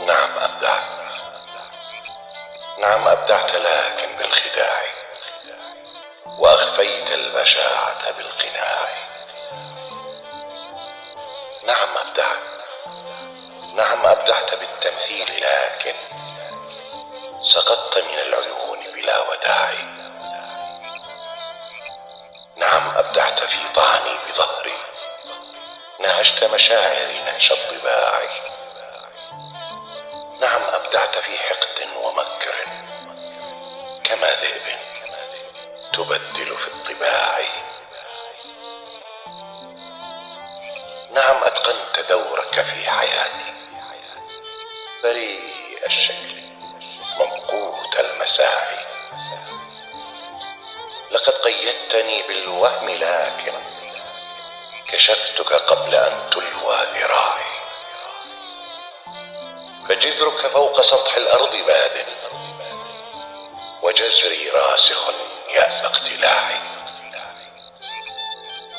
نعم أبدعت. نعم أبدعت لكن بالخداع، وأخفيت البشاعة بالقناع. نعم أبدعت. نعم أبدعت بالتمثيل، لكن سقطت من العيون بلا وداع. نعم أبدعت في طعني بظهري، نهشت مشاعري نهش الضباع. نعم أبدعت في حقد ومكر، كما ذئب تبدل في الطباع. نعم أتقنت دورك في حياتي، بريء الشكل ممقوت المساعي. لقد قيدتني بالوهم، لكن كشفتك قبل أن تلوى ذراعي. فجذرك فوق سطح الأرض باد، وجذري راسخ يأبى اقتلاعي.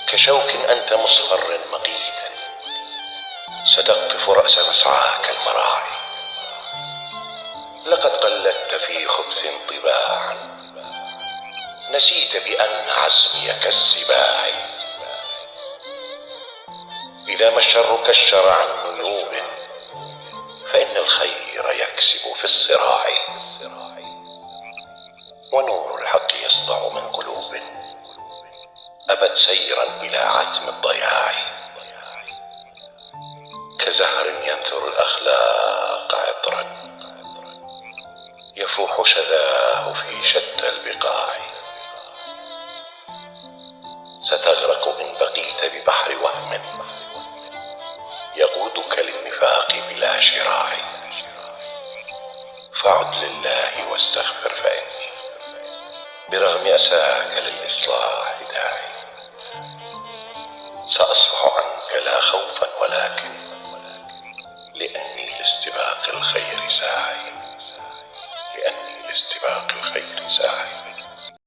كشوك أنت مصفر مقيت، ستقطف رأس مسعاك المراعي. لقد قلدت في خبث طباعا، نسيت بأن عزمي كالسباع. إذا ما الشر كشر عن نيوب، فإن الخير يكسب في الصراع. ونور الحق يسطع من قلوب أبت سيرا إلى عتم الضياع. كزهر ينثر الأخلاق عطرا، يفوح شذاه في شتى البقاع. ستغرق إن بقيت ببحر وهم، يقودك للنفاق بلا شراع. فعد لله واستغفر، فإني برغم أساك للإصلاح داعي. سأصفح عنك لا خوفا، ولكن لأني لاستباق الخير ساعي. لأني لاستباق الخير ساعي.